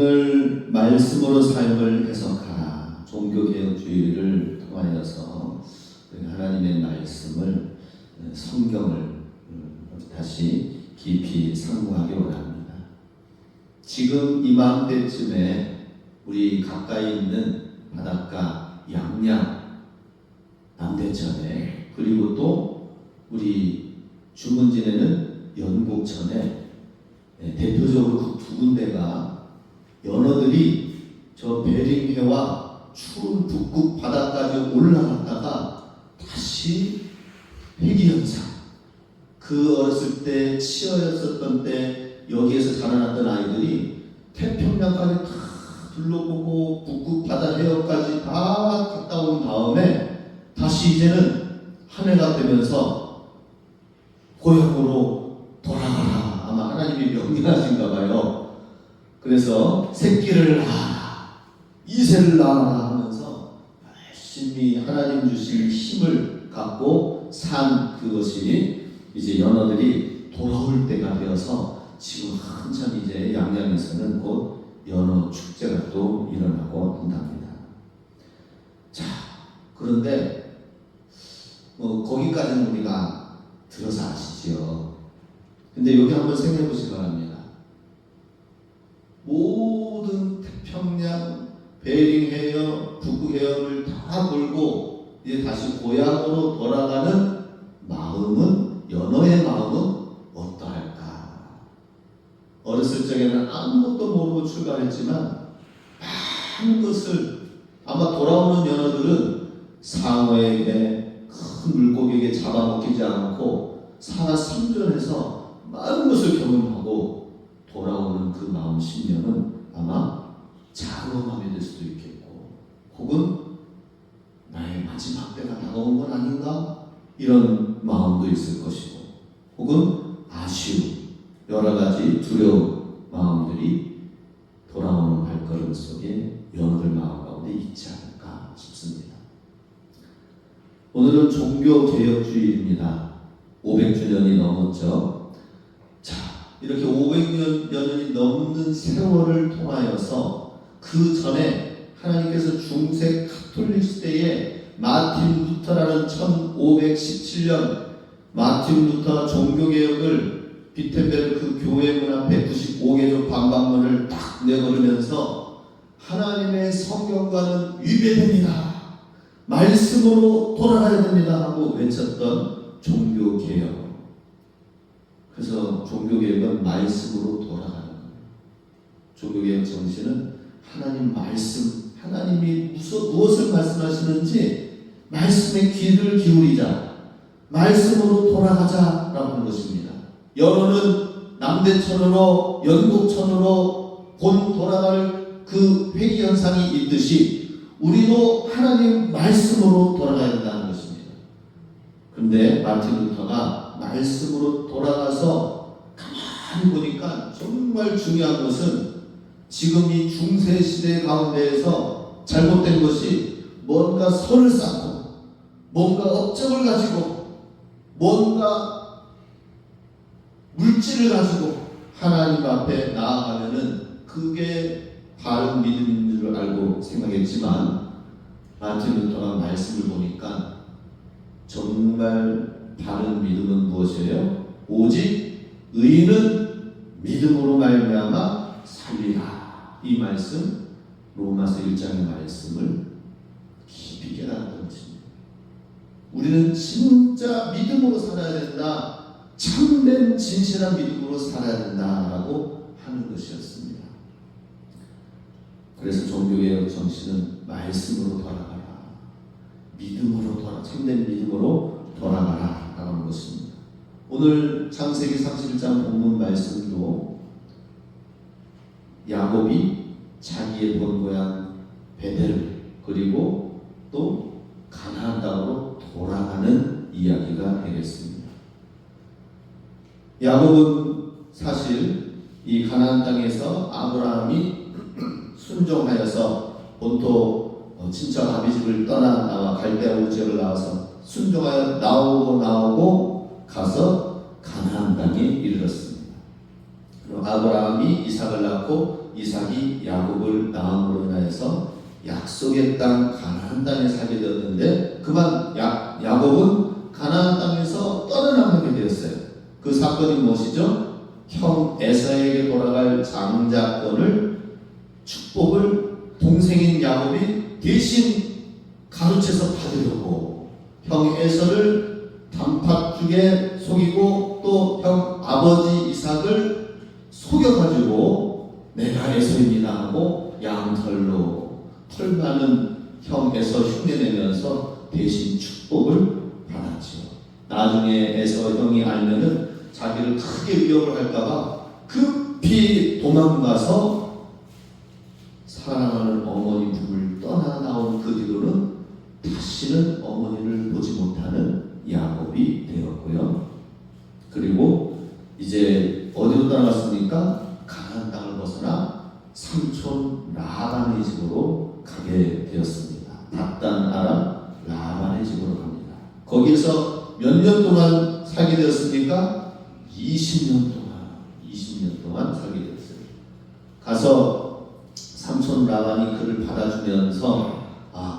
오늘 말씀으로 삶을 해석하라. 종교개혁주의를 통하여서 하나님의 말씀을, 성경을 다시 깊이 상고하기 원합니다. 지금 이맘때쯤에 우리 가까이 있는 바닷가 양양, 남대천에, 그리고 또 우리 주문 지내는 연곡천에 대표적으로 그 두 군데가 연어들이 저 베링해와 추운 북극 바다까지 올라갔다가 다시 회귀현상, 그 어렸을 때 치어였었던 때 여기에서 자라났던 아이들이 태평양까지 다 둘러보고 북극 바다 해역까지 다 갔다 온 다음에 다시 이제는 한 해가 되면서 고향으로 돌아가라. 아마 하나님이 명령하신가 봐요. 그래서 새끼를 낳아라, 이세를 낳아라 하면서 열심히 하나님 주신 힘을 갖고 산 그것이 이제 연어들이 돌아올 때가 되어서 지금 한참 이제 양양에서는 곧 연어 축제가 또 일어나고 한답니다. 자, 그런데 거기까지는 우리가 들어서 아시지요. 근데 여기 한번 생각해 보시기 바랍니다. 모든 태평양, 베링 해역, 북극 해역을 다 돌고 이제 다시 고향으로 돌아가는 마음은, 연어의 마음은 어떠할까? 어렸을 적에는 아무것도 모르고 출발했지만 많은 것을, 아마 돌아오는 연어들은 상어에게, 큰 물고기에게 잡아먹히지 않고 살아 생존해서 많은 것을 경험하고 돌아오는 그 마음 심령은 아마 작은 마음이 될 수도 있겠고, 혹은 나의 마지막 때가 다가온 건 아닌가? 이런 마음도 있을 것이고, 혹은 아쉬움, 여러 가지 두려운 마음들이 돌아오는 발걸음 속에 연어들 마음 가운데 있지 않을까 싶습니다. 오늘은 종교개혁주의입니다. 500주년이 넘었죠. 자, 이렇게 500년이 넘는 세월을 통하여서 그 전에 하나님께서 중세 가톨릭 시대에 마틴 루터라는 1517년 마틴 루터 종교개혁을 비텐베르크 교회 문 앞에 95개조 방방문을 딱 내걸으면서 하나님의 성경과는 위배됩니다, 말씀으로 돌아가야 됩니다 하고 외쳤던 종교개혁. 그래서 종교개혁은 말씀으로 돌아가는 거예요. 종교개혁 정신은 하나님 말씀, 하나님이 무엇을 말씀하시는지 말씀에 귀를 기울이자, 말씀으로 돌아가자라고 하는 것입니다. 연어는 남대천으로, 연곡천으로 본 돌아갈 그 회귀현상이 있듯이 우리도 하나님 말씀으로 돌아가야 된다는 것입니다. 그런데 마틴 루터가 말씀으로 돌아가서 가만히 보니까 정말 중요한 것은 지금 이 중세 시대 가운데에서 잘못된 것이 뭔가 설을 쌓고, 뭔가 업적을 가지고, 뭔가 물질을 가지고 하나님 앞에 나아가면은 그게 바른 믿음인 줄 알고 생각했지만, 마틴 루터가 말씀을 보니까 정말 바른 믿음은 무엇이에요? 오직 의인은 믿음으로 말미암아 살리라. 이 말씀, 로마서 1장의 말씀을 깊이 깨달았던 것입니다. 우리는 진짜 믿음으로 살아야 된다, 참된 진실한 믿음으로 살아야 된다라고 하는 것이었습니다. 그래서 종교개혁 정신은 말씀으로 돌아가라, 믿음으로 참된 믿음으로 돌아가라 라고 하는 것입니다. 오늘 창세기 31장 본문 말씀도 야곱이 자기의 본고향 베델, 그리고 또 가나안 땅으로 돌아가는 이야기가 되겠습니다. 야곱은 사실 이 가나안 땅에서 아브라함이 순종하여서 본토 친척 아비집을 떠나 나와 갈대아 우 지역을 나와서 순종하여 나오고 가서 가나안 땅에 이르렀습니다. 그리고 아브라함이 이삭을 낳고 이삭이 야곱을 낳음으로 인하여서 약속의 땅 가나안 땅에 살게 되었는데 그만 야곱은 가나안 땅에서 떠나가게 되었어요. 그 사건이 무엇이죠? 형 에사에게 돌아갈 장자권을 축복을 동생인 야곱이 대신 가르쳐서 받으려고 형 에서를 단팥죽에 속이고 또 형 아버지 이삭을 속여가지고 내가 에서입니다 하고 양털로 털 많은 형 에서 흉내내면서 대신 축복을 받았지요. 나중에 에서 형이 알면은 자기를 크게 위협을 할까봐 급히 도망가서 사랑하는 어머니 품을 떠나 나온 그 뒤로는 다시는 어머니를 보지 못하는 야곱이 되었고요. 그리고 이제 어디로 떠나갔습니까? 가나안 땅을 벗어나 삼촌 라반의 집으로 가게 되었습니다. 답단 아람 라반의 집으로 갑니다. 거기서 몇 년 동안 살게 되었습니까? 20년 동안 살게 되었어요. 가서 삼촌 라반이 그를 받아주면서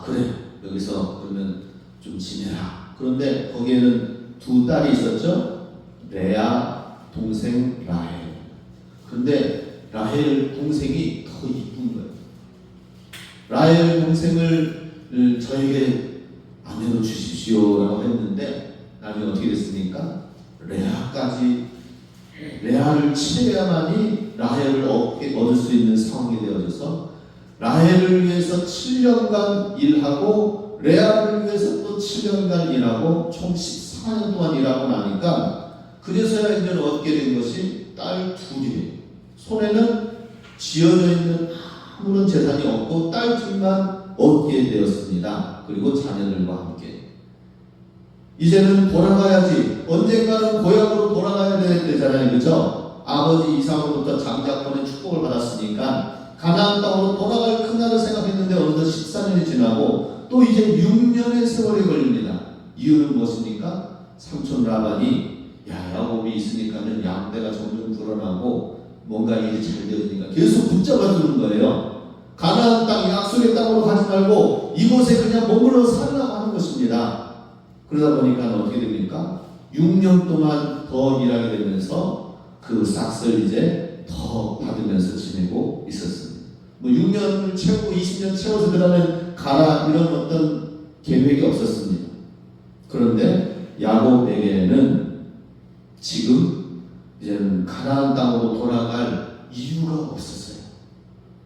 그래 여기서 그러면 좀 지내라. 그런데 거기에는 두 딸이 있었죠. 레아 동생 라헬. 그런데 라헬 동생이 더 이쁜 거예요. 라헬 동생을 저에게 아내로 주십시오라고 했는데 나중에 어떻게 됐습니까? 레아를 치러야만이 라헬을 얻을 수 있는 상황이 되어져서 라헬을 위해서 7년간 일하고 레아를 위해서 또 7년간 일하고 총 14년 동안 일하고 나니까 그래서야 이제 얻게 된 것이 딸 둘이에요. 손에는 쥐어져 있는 아무런 재산이 없고 딸 둘만 얻게 되었습니다. 그리고 자녀들과 함께 이제는 돌아가야지. 언젠가는 고향으로 돌아가야 되잖아요. 그렇죠? 아버지 이삭으로부터 장자권의 축복을 받았으니까 가나안 땅으로 돌아갈 그날을 생각했는데 어느덧 14년이 지나고 또 이제 6년의 세월이 걸립니다. 이유는 무엇입니까? 삼촌 라반이 야곱이 있으니까는 양떼가 점점 불어나고 뭔가 일이 잘 되어지니까 계속 붙잡아주는 거예요. 가나안 땅 약속의 땅으로 가지 말고 이곳에 그냥 머물러 살라고 하는 것입니다. 그러다 보니까 어떻게 됩니까? 6년 동안 더 일하게 되면서 그 싹을 이제 더 받으면서 지내고 있었습니다. 6년을 채우고 20년 채워서 그 다음에 가라 이런 어떤 계획이 없었습니다. 그런데 야곱에게는 지금 이제는 가나안 땅으로 돌아갈 이유가 없었어요.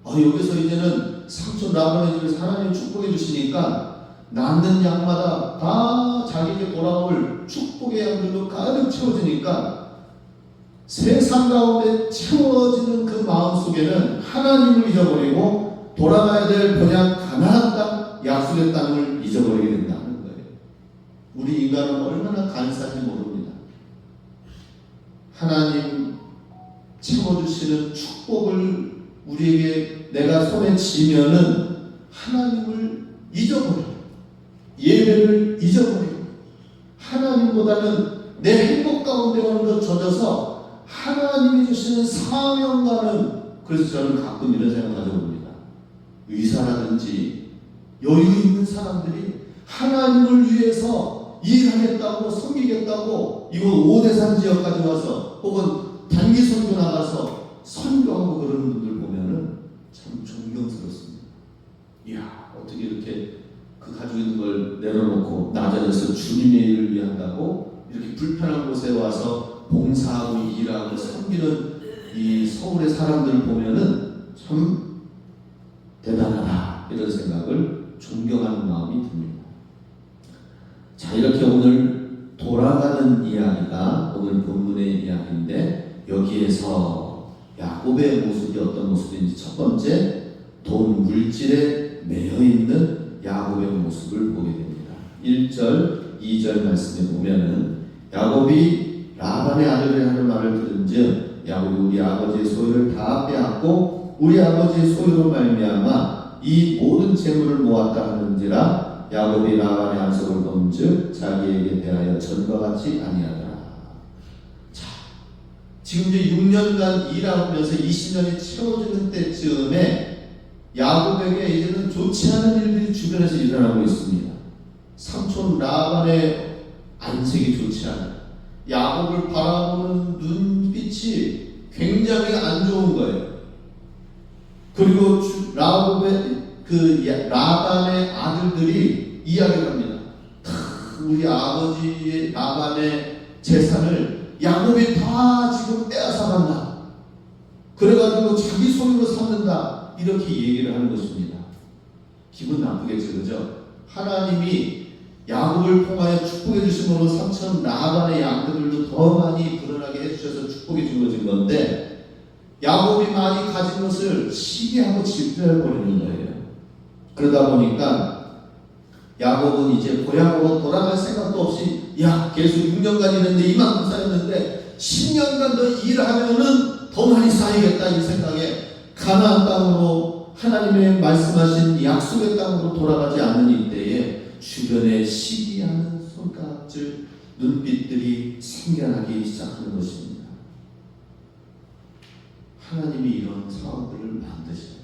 여기서 이제는 삼촌 라반의 집에서 하나님 축복해 주시니까 낳는 양마다 다 자기에게 돌아올 축복의 양들로 가득 채워지니까 세상 가운데 채워지는 그 마음 속에는 하나님을 잊어버리고 돌아가야 될 본향 가나안 땅 약속의 땅을 잊어버리게 된다는 거예요. 우리 인간은 얼마나 간사한지 모릅니다. 하나님 채워주시는 축복을 우리에게 내가 손에 쥐면은 하나님을 잊어버려요. 예배를 잊어버려요. 하나님보다는 내 행복 가운데 어느덧 젖어서 하나님이 주시는 사명과는 그래서 저는 가끔 이런 생각 가져봅니다. 의사라든지 여유 있는 사람들이 하나님을 위해서 일하겠다고 섬기겠다고 이곳 오대산 지역까지 와서 혹은 단기 선교 나가서 선교하고 그러는 분들 보면은 참 존경스럽습니다. 이야 어떻게 이렇게 그 가지고 있는 걸 내려놓고 낮아져서 주님의 일을 위한다고 이렇게 불편한 곳에 와서 봉사하고 일하고 섬기는 이 서울의 사람들을 보면은 참 대단하다 이런 생각을 존경하는 마음이 듭니다. 자 이렇게 오늘 돌아가는 이야기가 오늘 본문의 이야기인데 여기에서 야곱의 모습이 어떤 모습인지 첫 번째 돈 물질에 매여있는 야곱의 모습을 보게 됩니다. 1절 2절 말씀에 보면은 야곱이 라반의 아들이라는 말을 들은즉 야곱이 우리 아버지의 소유를 다 빼앗고 우리 아버지의 소유로 말미암아 이 모든 재물을 모았다 하는지라 야곱이 라반의 안석을 본즉 자기에게 대하여 전과 같이 아니하더라. 자, 지금 이제 6년간 일하면서 20년이 채워지는 때쯤에 야곱에게 이제는 좋지 않은 일들이 주변에서 일어나고 있습니다. 삼촌 라반의 안색이 좋지 않아요. 야곱을 바라보는 눈빛이 굉장히 안 좋은 거예요. 그리고 라반의 아들들이 이야기를 합니다. 우리 아버지의 라반의 재산을 야곱이 다 지금 빼앗아간다. 그래가지고 자기 손으로 삼는다. 이렇게 얘기를 하는 것입니다. 기분 나쁘겠죠, 그죠? 하나님이 야곱을 통하여 축복해 주심으로 삼촌 라반의 양들도 더 많이 불어나게 해주셔서 축복해 주어진 건데, 야곱이 많이 가진 것을 시기하고 질투해 버리는 거예요. 그러다 보니까 야곱은 이제 고향으로 돌아갈 생각도 없이, 야, 계속 6년간 일했는데 이만큼 쌓였는데 10년간 더 일하면은 더 많이 쌓이겠다 이 생각에 가나안 땅으로, 하나님의 말씀하신 약속의 땅으로 돌아가지 않는 이때에 주변에 시기하는 손가락질, 눈빛들이 생겨나기 시작하는 것입니다. 하나님이 이런 상황들을 만드셔요.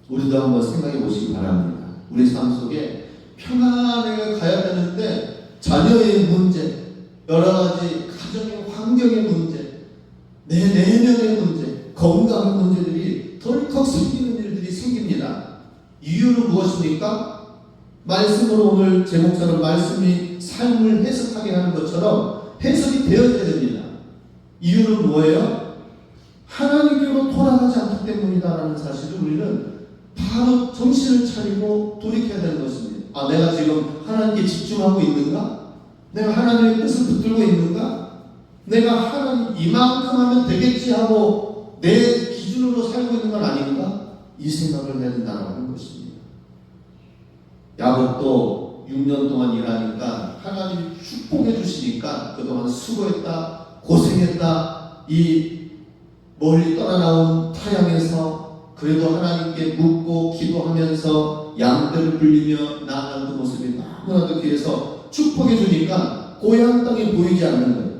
우리도 한번 생각해 보시기 바랍니다. 우리 삶 속에 평안하게 가야 되는데 자녀의 문제, 여러 가지 가정의 환경의 문제, 내 내면의 문제, 건강의 문제들이 덜컥 생기는 일들이 생깁니다. 이유는 무엇입니까? 말씀으로 오늘 제목처럼 말씀이 삶을 해석하게 하는 것처럼 해석이 되어져야 됩니다. 이유는 뭐예요? 하나님께로 돌아가지 않기 때문이다라는 사실을 우리는 바로 정신을 차리고 돌이켜야 되는 것입니다. 아, 내가 지금 하나님께 집중하고 있는가? 내가 하나님의 뜻을 붙들고 있는가? 내가 하나님 이만큼 하면 되겠지 하고 내 기준으로 살고 있는 건 아닌가? 이 생각을 해야 된다고 하는 것입니다. 야곱도 6년 동안 일하니까 하나님이 축복해 주시니까 그동안 수고했다, 고생했다, 이 멀리 떠나나온 타향에서 그래도 하나님께 묻고 기도하면서 양들을 불리며 나아가는 그 모습이 너무나도 귀해서 축복해 주니까 고향 땅이 보이지 않는 거예요.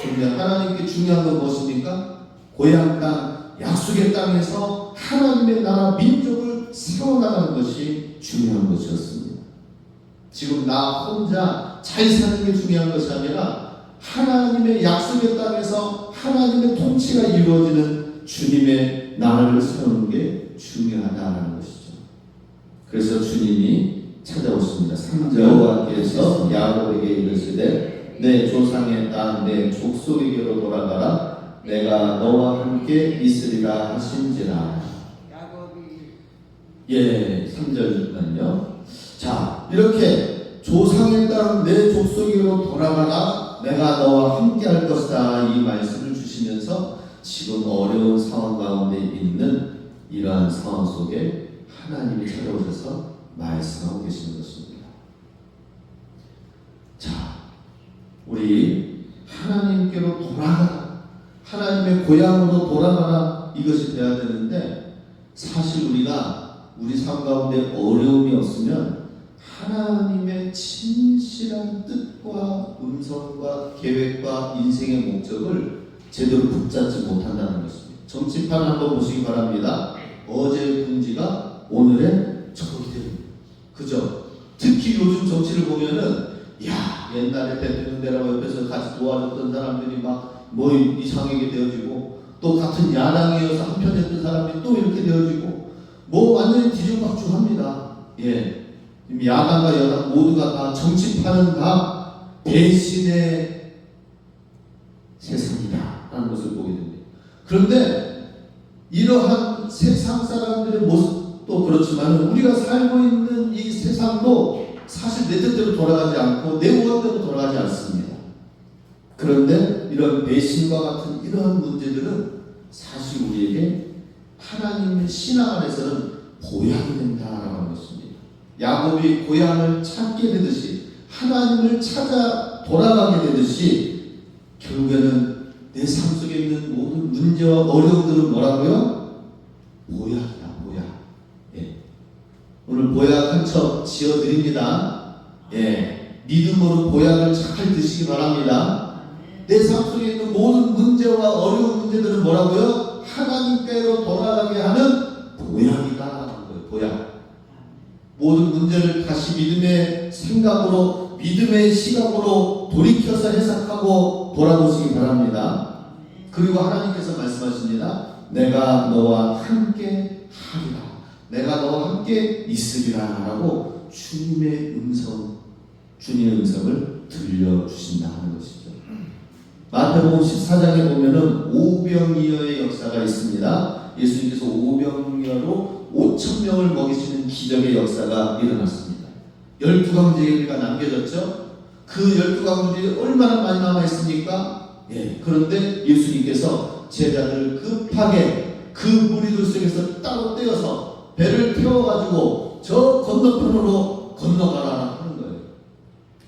그런데 하나님께 중요한 건 무엇입니까? 고향 땅, 약속의 땅에서 하나님의 나라 민족을 세워나가는 것이 중요한 것이었습니다. 지금 나 혼자 잘 사는 게 중요한 것이 아니라 하나님의 약속의 땅에서 하나님의 통치가 이루어지는 주님의 나라를 세우는 게 중요하다는 것이죠. 그래서 주님이 찾아오십니다. 3절 여호와께서 야곱에게 이르시되 내 조상의 땅 내 족속에게로 돌아가라. 내가 너와 함께 있으리라 하신지라. 예, 3절은요. 자, 이렇게 조상의 땅 내 족속으로 돌아가라. 내가 너와 함께 할 것이다. 이 말씀을 주시면서 지금 어려운 상황 가운데 있는 이러한 상황 속에 하나님이 찾아오셔서 말씀하고 계시는 것입니다. 자, 우리 하나님께로 돌아가라. 하나님의 고향으로 돌아가라. 이것이 돼야 되는데, 사실 우리가 우리 삶 가운데 어려움이 없으면 하나님의 진실한 뜻과 음성과 계획과 인생의 목적을 제대로 붙잡지 못한다는 것입니다. 정치판 한번 보시기 바랍니다. 어제의 군지가 오늘의 적이 됩니다. 그죠? 특히 요즘 정치를 보면은, 야, 옛날에 대통령 되라고 옆에서 같이 도와줬던 사람들이 막 뭐 이상하게 되어지고, 또 같은 야당이어서 한편에 있던 사람이 또 이렇게 되어지고, 뭐 완전히 뒤죽박죽합니다. 예. 야당과 여당 모두가 다 정치판은 다 배신의 세상이다 라는 것을 보게 됩니다. 그런데 이러한 세상 사람들의 모습도 그렇지만 우리가 살고 있는 이 세상도 사실 내 뜻대로 돌아가지 않고 내 원대로 돌아가지 않습니다. 그런데 이런 배신과 같은 이러한 문제들은 사실 우리에게 하나님의 신앙 안에서는 보약이 된다라고 하는 것입니다. 야곱이 고향을 찾게 되듯이 하나님을 찾아 돌아가게 되듯이 결국에는 내 삶 속에 있는 모든 문제와 어려움들은 뭐라고요? 보약이다, 보약. 예. 오늘 보약 한 첩 지어드립니다. 예. 믿음으로 보약을 잘 드시기 바랍니다. 내 삶 속에 있는 모든 문제와 어려운 문제들은 뭐라고요? 하나님께로 돌아가게 하는 보약이다. 보약. 모든 문제를 다시 믿음의 생각으로, 믿음의 시각으로 돌이켜서 해석하고 돌아보시기 바랍니다. 그리고 하나님께서 말씀하십니다. 내가 너와 함께 하리라. 내가 너와 함께 있으리라 라고 주님의 음성을 들려주신다 하는 것이죠. 마태복음 14장에 보면은 오병이어의 역사가 있습니다. 예수님께서 오병이어로 5,000명을 먹이시는 기적의 역사가 일어났습니다. 12강제가 남겨졌죠. 그 12강제들이 얼마나 많이 남아있습니까? 그런데 예수님께서 제자들을 급하게 그 무리들 속에서 따로 떼어서 배를 태워가지고 저 건너편으로 건너가라 하는 거예요.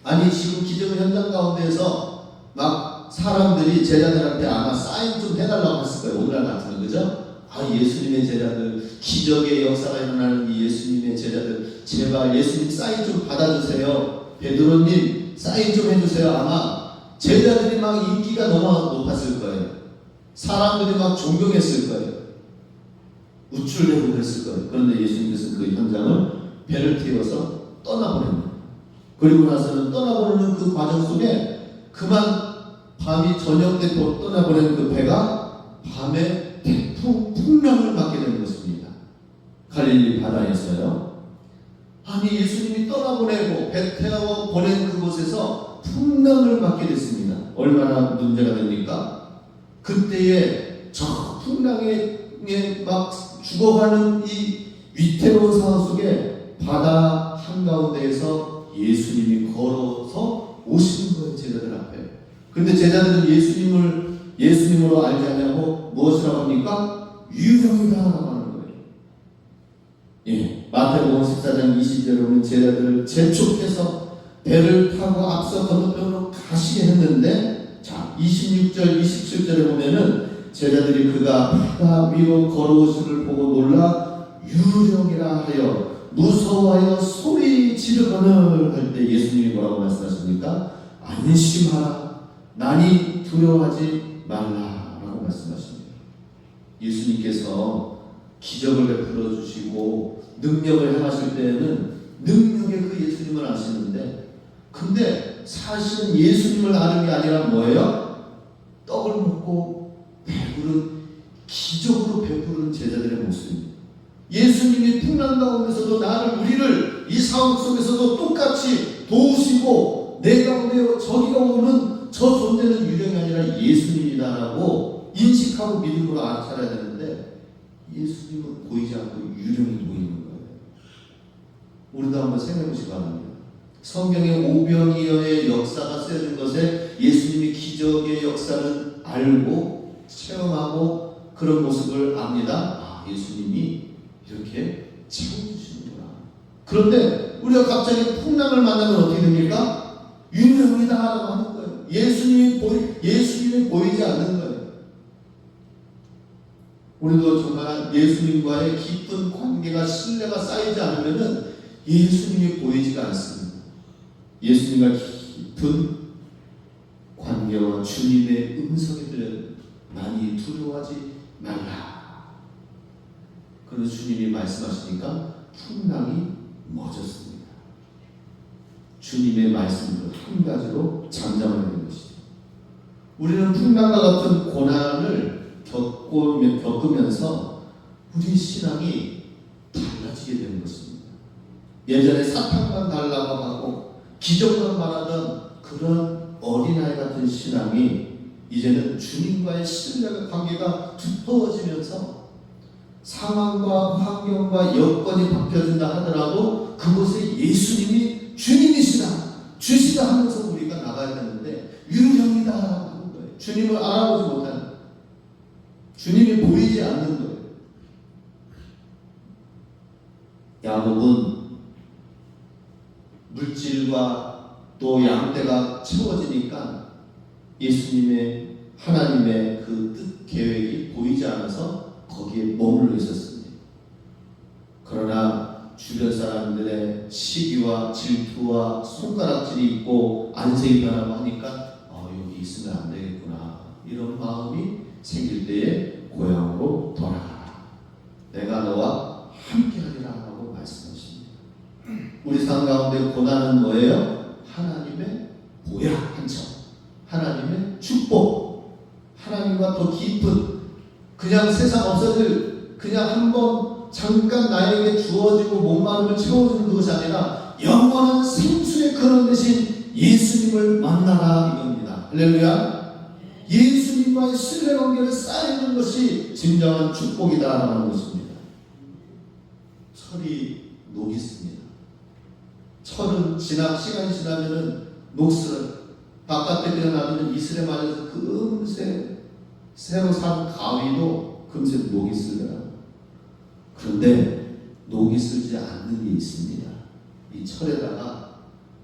아니 지금 기적 현장 가운데에서 막 사람들이 제자들한테 아마 사인 좀 해달라고 했을 거예요. 오늘날 같으면 그죠? 예수님의 제자들, 기적의 역사가 일어나는 이 예수님의 제자들, 제발 예수님 사인 좀 받아주세요. 베드로님 사인 좀 해주세요. 아마 제자들이 막 인기가 너무 높았을 거예요. 사람들이 막 존경했을 거예요. 우쭐대고 그랬을 거예요. 그런데 예수님께서 그 현장을 배를 태워서 떠나보냅니다. 그리고 나서는 떠나보내는 그 과정 속에 그만 밤이 저녁 때 떠나보내는 그 배가 밤에 풍랑을 맞게 되는 것입니다. 갈릴리 바다에서요. 아니 예수님이 떠나보내고 배 태워 보낸 그곳에서 풍랑을 맞게 됐습니다. 얼마나 문제가 됩니까? 그때에 저 풍랑에 막 죽어가는 이 위태로운 상황 속에 바다 한가운데에서 예수님이 걸어서 오시는 거예요. 제자들 앞에. 그런데 제자들은 예수님으로 알지 않냐고 무엇이라고 합니까? 유령이다 하는 거예요. 마태복음 14장 20절에 보면 제자들을 재촉해서 배를 타고 앞서 건너편으로 가시게 했는데, 자 26절 27절에 보면은 제자들이 그가 바다 위로 걸어오심을 보고 놀라 유령이라 하여 무서워하여 소리 지르거늘 할 때 예수님이 뭐라고 말씀하십니까? 안심하라, 나니 두려워하지 말라라고 말씀하십니다. 예수님께서 기적을 베풀어 주시고 능력을 행하실 때에는 능력의 그 예수님을 아시는데, 근데 사실은 예수님을 아는 게 아니라 뭐예요? 떡을 먹고 배부른, 기적으로 베푸는 제자들의 모습입니다. 예수님이 풍랑 가운데서도 우리를 이 상황 속에서도 똑같이 도우시고 내 가운데 저기가 오는 저 존재는 유령이 아니라 예수님이다라고 인식하고 믿음으로 알아차려야 되는데, 예수님은 보이지 않고 유령이 보이는 거예요. 우리도 한번 생각해 보시기 바랍니다. 성경에 오병이어의 역사가 쓰여진 것에 예수님이 기적의 역사는 알고 체험하고 그런 모습을 압니다. 예수님이 이렇게 채워주시는구나. 그런데 우리가 갑자기 풍랑을 만나면 어떻게 됩니까? 유령이다 라고 하는 거예요. 예수님이 보이지 않는 거예요. 우리도 정말 예수님과의 깊은 관계가, 신뢰가 쌓이지 않으면 예수님이 보이지가 않습니다. 예수님과 깊은 관계와 주님의 음성이 들려요. 많이 두려워하지 말라. 그래서 주님이 말씀하시니까 풍랑이 멎었습니다. 주님의 말씀으로 한 가지로 잠잠하게 된 것이죠. 우리는 풍랑과 같은 고난을 겪으면서 우리 신앙이 달라지게 되는 것입니다. 예전에 사탕만 달라고 하고 기적만 말하던 그런 어린아이 같은 신앙이 이제는 주님과의 신뢰 관계가 두터워지면서 상황과 환경과 여건이 바뀌어진다 하더라도 그곳에 예수님이 주님이시다, 주시다 하면서 우리가 나가야 되는데 유령이다 하는 거예요. 주님을 알아보지 못하는, 주님이 보이지 않는 거예요. 야곱은 물질과 또 양떼가 채워지니까 예수님의, 하나님의 그 뜻, 계획이 보이지 않아서 거기에 머물러 있었습니다. 그러나 주변 사람들의 시기와 질투와 손가락질이 있고 안색이 변하고 하니까 여기 있으면 안 되겠다. 이런 마음이 생길 때에 고향으로 돌아가라. 내가 너와 함께하리라 하고 말씀하십니다. 우리 삶 가운데 고난은 뭐예요? 하나님의 보약 한 척, 하나님의 축복, 하나님과 더 깊은, 그냥 세상 없어질, 그냥 한번 잠깐 나에게 주어지고 목마름을 채워주는 그것이 아니라 영원한 생수의 근원 되신 예수님을 만나라 이겁니다. 할렐루야. 예수님과의 신뢰 관계를 쌓이는 것이 진정한 축복이다라는 것입니다. 철이 녹이 씁니다. 철은 시간이 지나면은 녹슬어요. 바깥에 놔두면 이슬에 맞아서 금세 새로 산 가위도 금세 녹이 슬더라고요. 그런데 녹이 슬지 않는 게 있습니다. 이 철에다가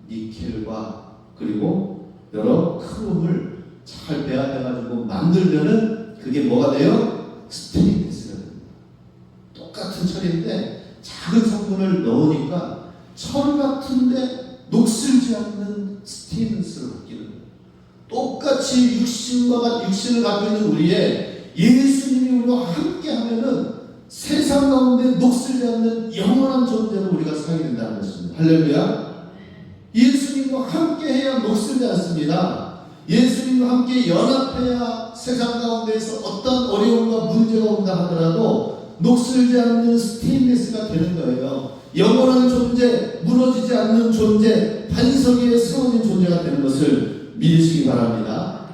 니켈과 그리고 여러 크롬을 잘 배합해가지고 만들면은 그게 뭐가 돼요? 스테인리스가 됩니다. 똑같은 철인데 작은 성분을 넣으니까 철 같은데 녹슬지 않는 스테인리스로 바뀌는 거예요. 똑같이 육신을 갖고 있는 우리의 예수님이 우리와 함께하면은 세상 가운데 녹슬지 않는 영원한 존재로 우리가 살게 된다는 것입니다. 할렐루야. 예수님과 함께해야 녹슬지 않습니다. 예수님과 함께 연합해야 세상 가운데에서 어떤 어려움과 문제가 온다 하더라도 녹슬지 않는 스테인리스가 되는 거예요. 영원한 존재, 무너지지 않는 존재, 반석 위에 세워진 존재가 되는 것을 믿으시기 바랍니다.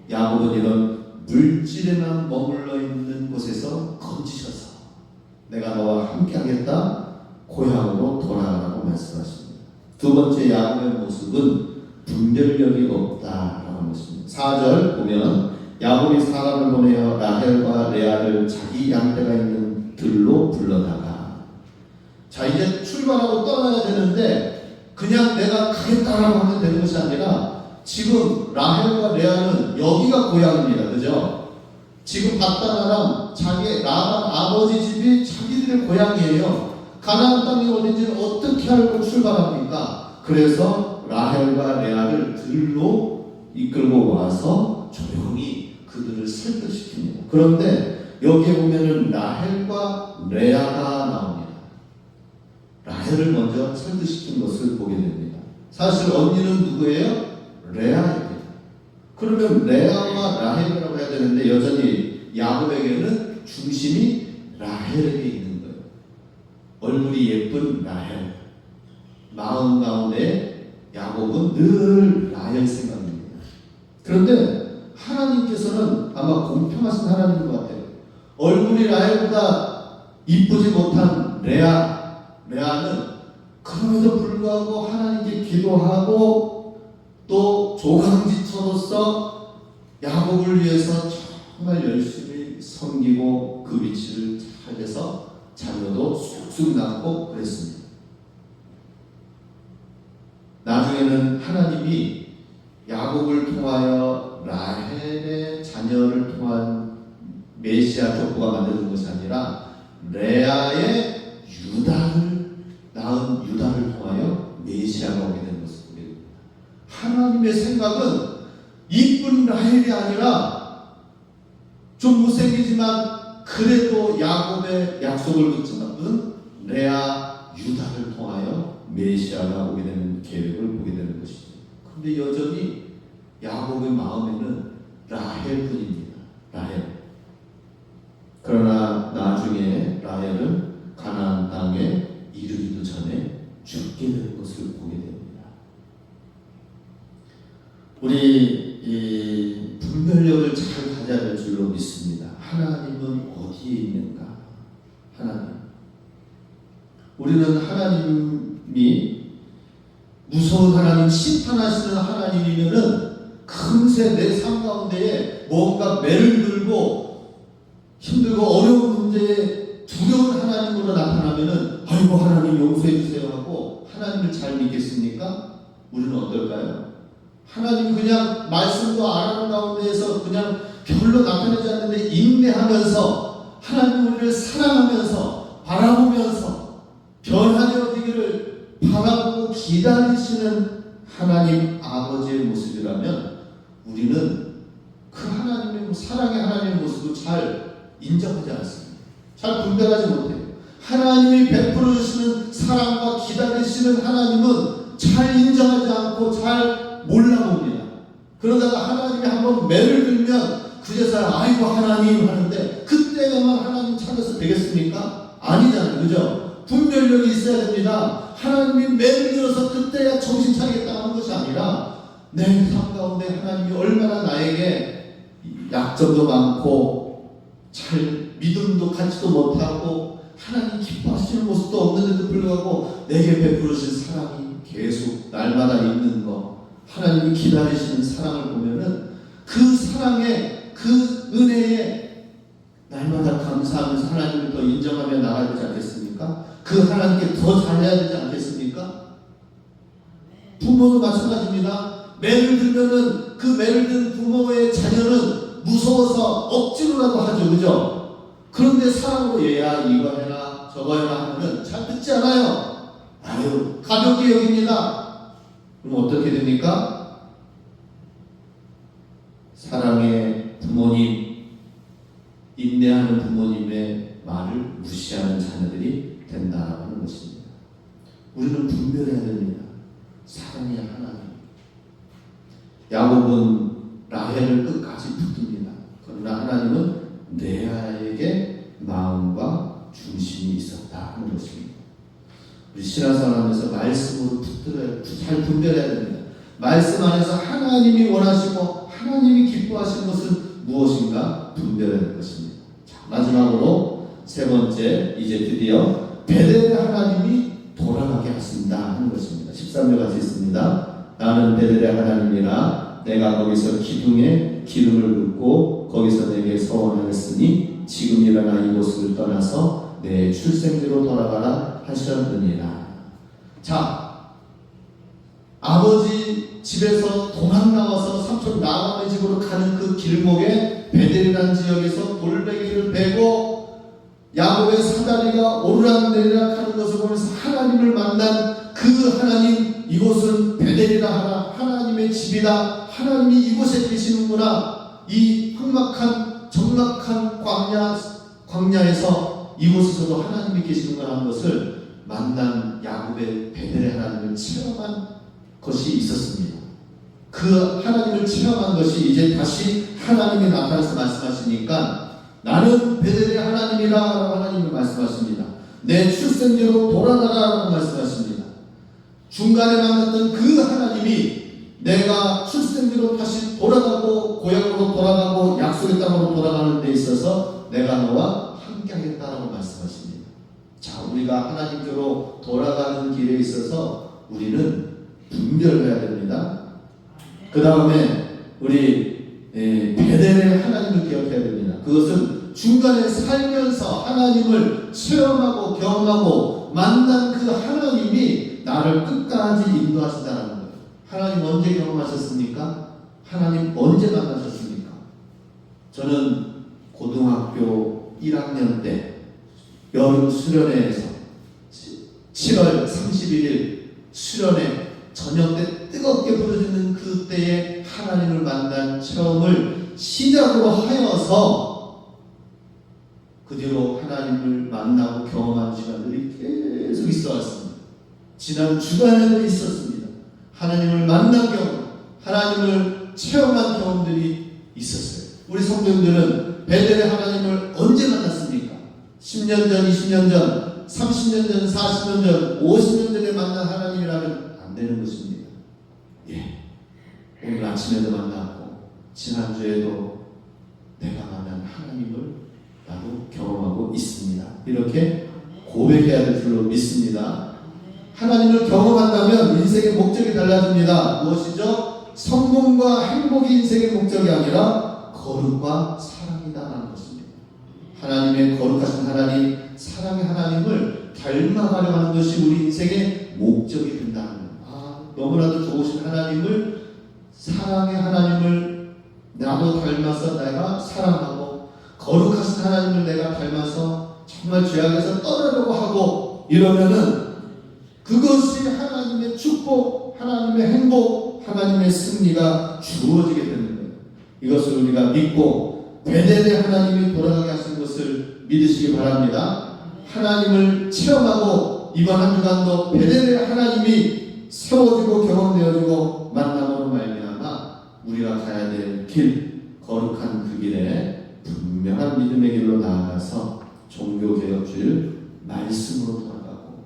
야곱은 이런 물질에만 머물러 있는 곳에서 건지셔서 내가 너와 함께하겠다, 고향으로 돌아가라고 말씀하십니다. 두 번째 야곱의 모습은 분별력이 없다라는 것입니다. 4절 보면 야곱이 사람을 보내어 라헬과 레아를 자기 양떼가 있는 들로 불러다가, 자 이제 출발하고 떠나야 되는데 그냥 내가 가겠다라고 하면 되는 것이 아니라 지금 라헬과 레아는 여기가 고향입니다. 그죠? 지금 바다나랑 자기 라반 아버지 집이 자기들의 고향이에요. 가나안 땅이 어딘지를 어떻게 알고 출발합니까? 그래서 라헬과 레아를 들로 이끌고 와서 조용히 그들을 설득시킵니다. 그런데 여기에 보면은 라헬과 레아가 나옵니다. 라헬을 먼저 설득시킨 것을 보게 됩니다. 사실 언니는 누구예요? 레아입니다. 그러면 레아와 라헬이라고 해야 되는데 여전히 야곱에게는 중심이 라헬에게 있는 거예요. 얼굴이 예쁜 라헬, 마음 가운데 야곱은 늘 라헬 생각입니다. 그런데 하나님께서는 아마 공평하신 하나님인 것 같아요. 얼굴이 라헬보다 이쁘지 못한 레아는 그럼에도 불구하고 하나님께 기도하고 또 조강지처로서 야곱을 위해서 정말 열심히 섬기고 그 위치를 잘 해서 자녀도 쑥쑥 낳고 그랬습니다. 나중에는 하나님이 야곱을 통하여 라헬의 자녀를 통한 메시아 족보가 만들어진 것이 아니라 레아의 유다를 낳은 유다를 통하여 메시아가 오게 된 것을 보게 됩니다. 하나님의 생각은 이쁜 라헬이 아니라 좀 못생기지만 그래도 야곱의 약속을 붙잡은 레아 유다를 통하여 메시아가 오게 되는 계획을 보게 되는 것이죠. 그런데 여전히 야곱의 마음에는 라헬뿐입니다. 라헬. 그러나 나중에 라헬은 가나안 땅에 이르기도 전에 죽게 되는 것을 보게 됩니다. 우리 이 분별력을 잘 가져야 될 줄로 믿습니다. 하나님은 어디에 있는가? 하나님. 우리는 하나님이 무서운 하나님, 심판하시는 하나님이면은 금세 내 삶 가운데에 뭔가 매를 들고 힘들고 어려운 문제에 두려운 하나님으로 나타나면은 아이고 하나님 용서해 주세요 하고 하나님을 잘 믿겠습니까? 우리는 어떨까요? 하나님 그냥 말씀도 안 하는 가운데에서 그냥 별로 나타나지 않는데 인내하면서 하나님 우리를 사랑하면서 바라보면서 변화되어지기를 바라보고 기다리시는 하나님 아버지의 모습이라면 우리는 그 하나님 사랑의 하나님의 모습을 잘 인정하지 않습니다. 잘 분별하지 못해요. 하나님이 베풀어 주시는 사랑과 기다리시는 하나님은 잘 인정하지 않고 잘 몰라봅니다. 그러다가 하나님이 한번 매를 들면 그제서야 아이고 하나님 하는데 그때야만 하나님 찾아서 되겠습니까? 아니잖아요. 그죠? 분별력이 있어야 됩니다. 하나님이 매를 들어서 그때야 정신 차리겠다 하는 것이 아니라 내 삶 가운데 하나님이 얼마나 나에게 약점도 많고 잘 믿음도 갖지도 못하고 하나님 기뻐하시는 모습도 없는데도 불구하고 내게 베풀으신 사랑이 계속 날마다 있는 거, 하나님이 기다리시는 사랑을 보면은 그 사랑에 그 은혜에 날마다 감사하면서 하나님을 더 인정하며 나가야 되지 않겠습니까? 그 하나님께 더 잘해야 되지 않겠습니까? 부모도 마찬가지입니다. 매를 들면은 그 매를 든 부모의 자녀는 무서워서 억지로라도 하죠. 그죠? 그런데 사랑으로 얘야 이거 해라 저거 해라 하면 잘 듣지 않아요. 아유 가볍게 여깁니다. 그럼 어떻게 됩니까? 사랑의 부모님, 인내하는 부모님의 말을 무시하는 자녀들이 된다는 것입니다. 우리는 분별해야 됩니다. 사랑의 하나님. 야곱은 라헬을 끝까지 붙듭니다. 그러나 하나님은 레아에게 마음과 중심이 있었다 하는 것입니다. 우리 신앙생활하면서 말씀으로 붙들어야, 잘 분별해야 됩니다. 말씀 안에서 하나님이 원하시고 하나님이 기뻐하시는 것은 무엇인가 분별해야 될 것입니다. 자, 마지막으로 세 번째, 이제 드디어 베델의 하나님이 돌아가게 하신다 하는 것입니다. 13절 같이 있습니다. 나는 베델의 하나님이라 내가 거기서 기둥에 기름을 붓고 거기서 내게 서원하였으니 지금 일어나 이곳을 떠나서 내 출생지로 돌아가라 하셨느니라. 자, 아버지 집에서 도망 나와서 삼촌 라반의 집으로 가는 그 길목에 베델이라는 지역에서 돌베개를 베고 야곱의 사다리가 오르락내리락 하는 것을 보면서 하나님을 만난 그 하나님, 이곳은 베델이라 하나, 하나님의 집이다. 하나님이 이곳에 계시는구나. 이 험악한 적막한 광야에서 이곳에서도 하나님이 계시는구나 하는 것을 만난 야곱의 베델의 하나님을 체험한 것이 있었습니다. 그 하나님을 체험한 것이 이제 다시 하나님이 나타나서 말씀하시니까 나는 베델의 하나님이라 하나님이 말씀하십니다. 내 출생지로 돌아가라고 말씀하십니다. 중간에 만났던 그 하나님이 내가 출생지로 다시 돌아가고 고향으로 돌아가고 약속의 땅으로 돌아가는 데 있어서 내가 너와 함께 하겠다라고 말씀하십니다. 자, 우리가 하나님께로 돌아가는 길에 있어서 우리는 분별해야 됩니다. 그 다음에 우리 베델의 하나님을 기억해야 됩니다. 그것은 중간에 살면서 하나님을 체험하고 경험하고 만난 그 하나님이 나를 끝까지 인도하신다는 거예요. 하나님 언제 경험하셨습니까? 하나님 언제 만나셨습니까? 저는 고등학교 1학년 때 여름 수련회에서 7월 31일 수련회 저녁 때 뜨겁게 부르짖는 그때의 하나님을 만난 체험을 시작으로 하여서 그 뒤로 하나님을 만나고 경험한 시간들이 계속 있어 왔습니다. 지난 주간에도 있었습니다. 하나님을 만난 경험, 하나님을 체험한 경험들이 있었어요. 우리 성도님들은 베델의 하나님을 언제 만났습니까? 10년 전, 20년 전, 30년 전, 40년 전, 50년 전에 만난 하나님이라면 안 되는 것입니다. 예, 오늘 아침에도 만났고 지난주에도 내가 만난 하나님을 나도 경험하고 있습니다. 이렇게 고백해야 될 줄로 믿습니다. 하나님을 경험한다면 인생의 목적이 달라집니다. 무엇이죠? 성공과 행복이 인생의 목적이 아니라 거룩과 사랑이다라는 것입니다. 하나님의 거룩하신 하나님, 사랑의 하나님을 닮아가려 하는 것이 우리 인생의 목적이 된다는 거예요. 너무나도 좋으신 하나님을, 사랑의 하나님을 나도 닮아서 내가 사랑하고 거룩하신 하나님을 내가 닮아서 정말 죄악에서 떠나려고 하고 이러면은 그것이 하나님의 축복, 하나님의 행복, 하나님의 승리가 주어지게 되는 거예요. 이것을 우리가 믿고 베델의 하나님이 돌아가게 하신 것을 믿으시기 바랍니다. 하나님을 체험하고 이번 한 주간도 베델의 하나님이 세워지고 경험되어지고 만남으로 말미암아 우리가 가야 될 길, 거룩한 그 길에 분명한 믿음의 길로 나아가서 종교개혁주의 말씀으로 돌아가고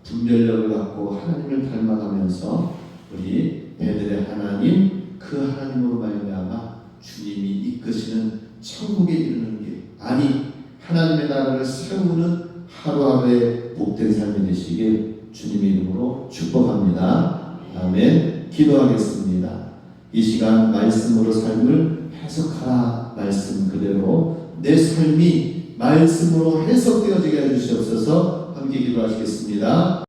분별력을 갖고 하나님을 닮아가면서 우리 베델의 하나님, 그 하나님으로 말미암아 주님이 이끄시는 천국에 이르는 길, 아니 하나님의 나라를 세우는 하루하루의 복된 삶이 되시길 주님의 이름으로 축복합니다. 아멘. 기도하겠습니다. 이 시간 말씀으로 삶을 해석하라 말씀 그대로 내 삶이 말씀으로 해석되어지게 해주시옵소서. 함께 기도하시겠습니다.